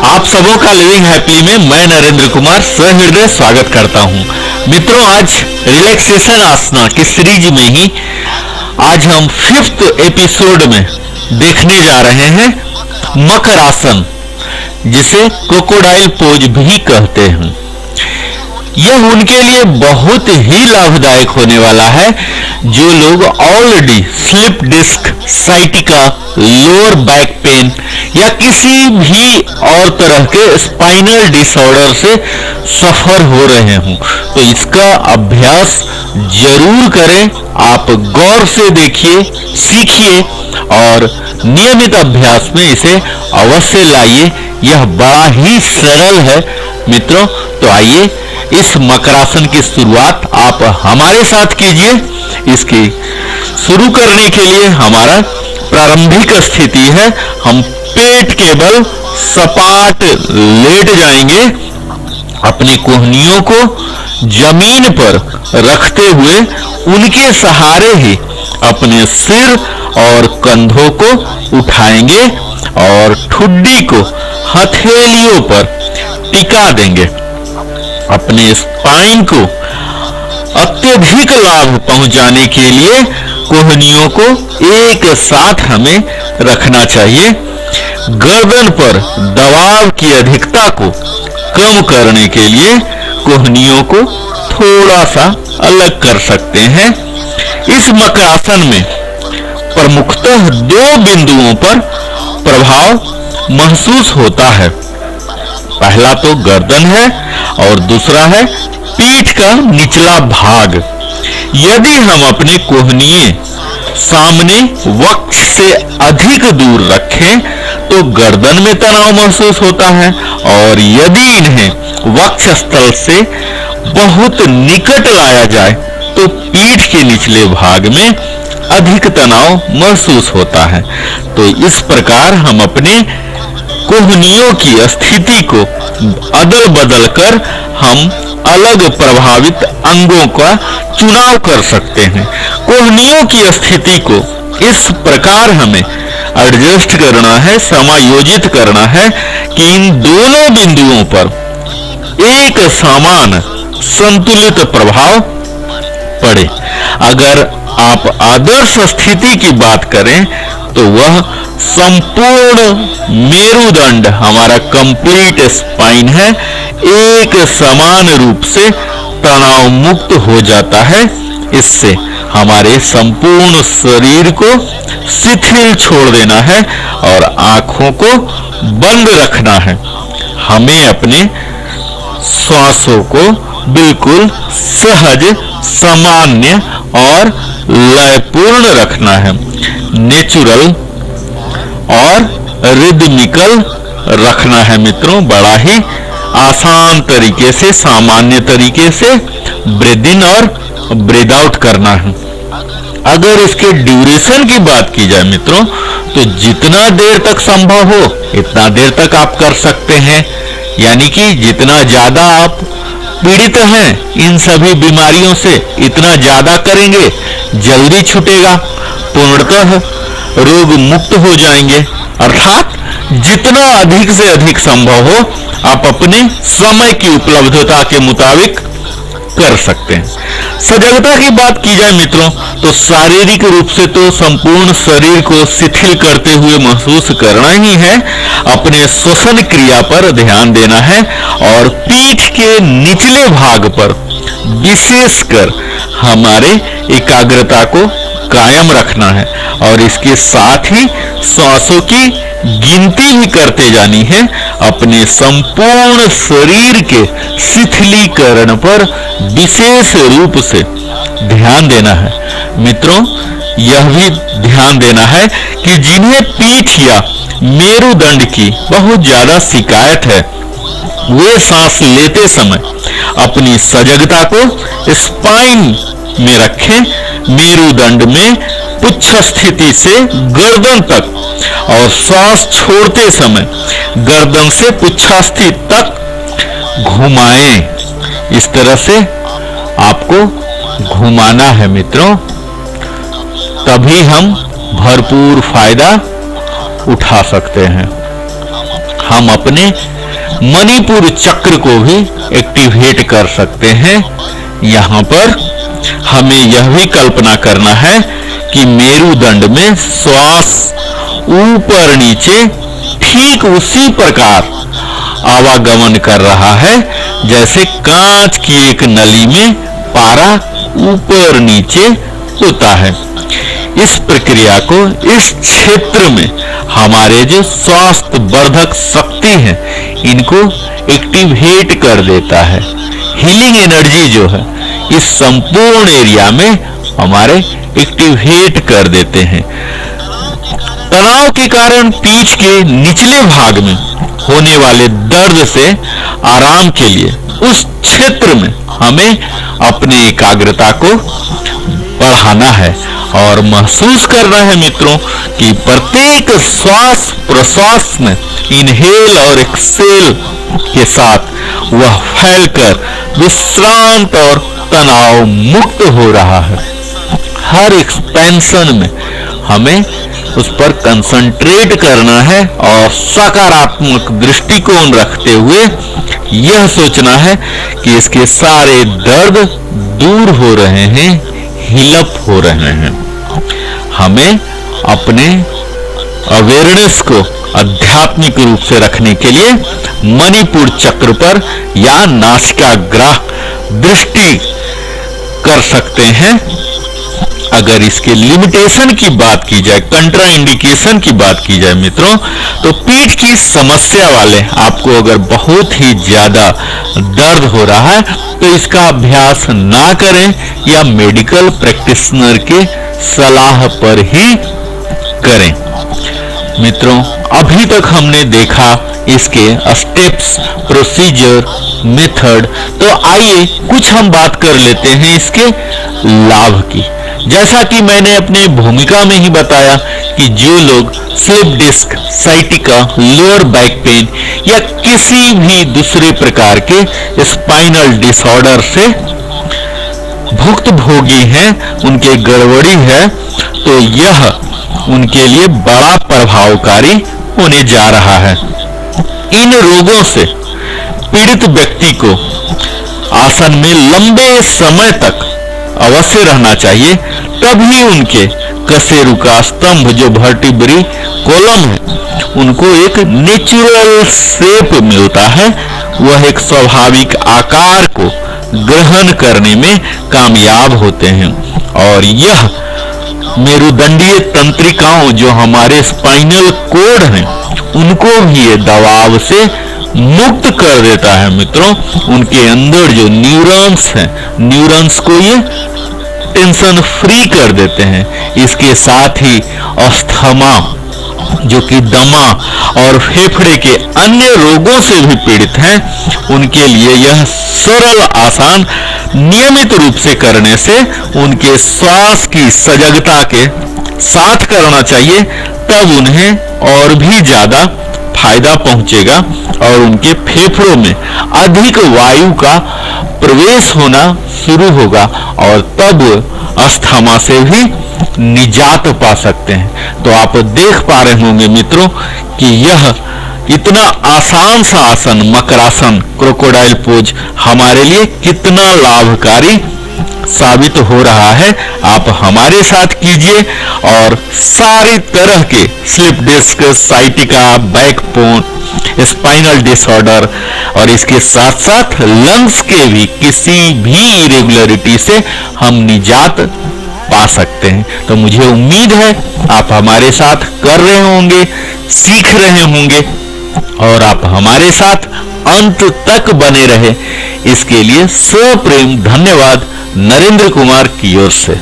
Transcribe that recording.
आप सबों का लिविंग हैप्पी में मैं नरेंद्र कुमार सहृदय स्वागत करता हूं। मित्रों, आज रिलैक्सेशन आसना की सीरीज में ही आज हम 5th एपिसोड में देखने जा रहे हैं मकर आसन, जिसे क्रोकोडाइल पोज भी कहते हैं। यह उनके लिए बहुत ही लाभदायक होने वाला है जो लोग already slip disc, sciatica, lower back pain या किसी भी और तरह के स्पाइनल डिसऑर्डर से सफर हो रहे हों, तो इसका अभ्यास जरूर करें। आप गौर से देखिए, सीखिए और नियमित अभ्यास में इसे अवश्य लाइए। यह बड़ा ही सरल है मित्रों। तो आइए इस मकरासन की शुरुआत आप हमारे साथ कीजिए। इसकी शुरू करने के लिए हमारा प्रारंभिक स्थिति है, हम पेट के बल सपाट लेट जाएंगे, अपनी कोहनियों को जमीन पर रखते हुए उनके सहारे ही अपने सिर और कंधों को उठाएंगे और ठुड्डी को हथेलियों पर टिका देंगे। अपने स्पाइन को अत्यधिक लाभ पहुंचाने के लिए कोहनियों को एक साथ हमें रखना चाहिए। गर्दन पर दबाव की अधिकता को कम करने के लिए कोहनियों को थोड़ा सा अलग कर सकते हैं। इस मकरासन में प्रमुखतः 2 बिंदुओं पर प्रभाव महसूस होता है। पहला तो गर्दन है और दूसरा है पीठ का निचला भाग। यदि हम अपने कोहनिये सामने वक्ष से अधिक दूर रखें तो गर्दन में तनाव महसूस होता है, और यदि इन्हें वक्ष स्थल से बहुत निकट लाया जाए तो पीठ के निचले भाग में अधिक तनाव महसूस होता है। तो इस प्रकार हम अपने कोहनियों की स्थिति को अदल बदल कर हम अलग प्रभावित अंगों का चुनाव कर सकते हैं। कोहनियों की स्थिति को इस प्रकार हमें एडजस्ट करना है, समायोजित करना है कि इन दोनों बिंदुओं पर एक समान संतुलित प्रभाव पड़े। अगर आप आदर्श स्थिति की बात करें तो वह संपूर्ण मेरुदंड, हमारा कंप्लीट स्पाइन है, एक समान रूप से तनाव मुक्त हो जाता है। इससे हमारे संपूर्ण शरीर को शिथिल छोड़ देना है और आंखों को बंद रखना है। हमें अपने श्वासों को बिल्कुल सहज, सामान्य और लयपूर्ण रखना है। नेचुरल और रिदमिकल रखना है मित्रों। बड़ा ही आसान तरीके से, सामान्य तरीके से ब्रीथ इन और ब्रीथ आउट करना है। अगर इसके ड्यूरेशन की बात की जाए मित्रों, तो जितना देर तक संभव हो इतना देर तक आप कर सकते हैं। यानी कि जितना ज्यादा आप पीड़ित हैं इन सभी बीमारियों से, इतना ज्यादा करेंगे, जल्दी छूटेगा, पूर्णतः रोग मुक्त हो जाएंगे। अर्थात जितना अधिक से अधिक संभव हो आप अपने समय की उपलब्धता के मुताबिक कर सकते हैं। सजगता की बात की जाए मित्रों, तो शारीरिक रूप से तो संपूर्ण शरीर को शिथिल करते हुए महसूस करना ही है। अपने श्वसन क्रिया पर ध्यान देना है और पीठ के निचले भाग पर विशेषकर हमारे एकाग्रता को कायम रखना है, और इसके साथ ही श्वासों की गिनती भी करते जानी है। अपने संपूर्ण शरीर के शिथिलीकरण पर विशेष रूप से ध्यान देना है। मित्रों, यह भी ध्यान देना है कि जिन्हें पीठ या मेरुदंड की बहुत ज्यादा शिकायत है, वे सांस लेते समय अपनी सजगता को स्पाइन में रखें, मेरुदंड में पुच्छ स्थिति से गर्दन तक, और श्वास छोड़ते समय गर्दन से पुच्छास्थि तक घुमाएं। इस तरह से आपको घुमाना है मित्रों, तभी हम भरपूर फायदा उठा सकते हैं। हम अपने मणिपुर चक्र को भी एक्टिवेट कर सकते हैं। यहाँ पर हमें यह भी कल्पना करना है कि मेरुदंड में श्वास ऊपर नीचे ठीक उसी प्रकार आवागमन कर रहा है जैसे कांच की एक नली में पारा ऊपर नीचे होता है। इस प्रक्रिया को इस क्षेत्र में हमारे जो स्वास्थ्य वर्धक शक्ति है इनको एक्टिवेट कर देता है। हीलिंग एनर्जी जो है इस संपूर्ण एरिया में हमारे एक्टिवेट कर देते हैं। तनाव के कारण पीठ के निचले भाग में होने वाले दर्द से आराम के लिए उस क्षेत्र में हमें अपने एकाग्रता को बढ़ाना है और महसूस करना है मित्रों कि प्रत्येक श्वास प्रश्वास में इनहेल और एक्सेल के साथ वह फैलकर विश्रांत और तनाव मुक्त हो रहा है। हर एक्सपेंशन में हमें उस पर कंसंट्रेट करना है और सकारात्मक दृष्टिकोण रखते हुए यह सोचना है कि इसके सारे दर्द दूर हो रहे हैं, हिलअप हो रहे हैं। हमें अपने अवेयरनेस को आध्यात्मिक रूप से रखने के लिए मणिपुर चक्र पर या नासिकाग्र दृष्टि कर सकते हैं। अगर इसके लिमिटेशन की बात की जाए, कंट्रा इंडिकेशन की बात की जाए मित्रों, तो पीठ की समस्या वाले आपको अगर बहुत ही ज्यादा दर्द हो रहा है तो इसका अभ्यास ना करें या मेडिकल प्रैक्टिशनर के सलाह पर ही करें। मित्रों, अभी तक हमने देखा इसके स्टेप्स, प्रोसीजर, मेथड, तो आइए कुछ हम बात कर लेते हैं इसके लाभ की। जैसा कि मैंने अपने भूमिका में ही बताया कि जो लोग slip disc, sciatica, lower back pain या किसी भी दूसरे प्रकार के स्पाइनल डिसऑर्डर से भुक्तभोगी हैं, उनके गड़बड़ी है, तो यह उनके लिए बड़ा प्रभावकारी होने जा रहा है। इन रोगों से पीड़ित व्यक्ति को आसन में लंबे समय तक अवश्य रहना चाहिए, तभी उनके कशेरु का स्तंभ जो वर्टिब्री कॉलम है उनको एक नेचुरल शेप मिलता है, वह एक स्वाभाविक आकार को ग्रहण करने में कामयाब होते हैं। और यह मेरुदंडीय तंत्रिकाओं जो हमारे स्पाइनल कोड हैं उनको भी ये दबाव से मुक्त कर देता है मित्रों। उनके अंदर जो न्यूरॉन्स हैं, न्यूरॉन्स को ये टेंशन फ्री कर देते हैं। इसके साथ ही अस्थमा जो कि दमा और फेफड़े के अन्य रोगों से भी पीड़ित हैं, उनके लिए यह सरल आसान नियमित रूप से करने से उनके श्वास की सजगता के साथ करना चाहिए, तब उन्हें और भी ज्यादा फायदा पहुंचेगा और उनके फेफड़ों में अधिक वायु का प्रवेश होना शुरू होगा और तब अस्थमा से भी निजात पा सकते हैं। तो आप देख पा रहे होंगे मित्रों कि यह इतना आसान सा आसन मकरासन, क्रोकोडाइल पोज हमारे लिए कितना लाभकारी साबित हो रहा है। आप हमारे साथ कीजिए और सारी तरह के slip disc, sciatica, back pain, spinal disorder और इसके साथ साथ लंग्स के भी किसी भी इरेगुलरिटी से हम निजात पा सकते हैं। तो मुझे उम्मीद है आप हमारे साथ कर रहे होंगे, सीख रहे होंगे और आप हमारे साथ अंत तक बने रहे। इसके लिए सप्रेम धन्यवाद नरेंद्र कुमार की ओर से।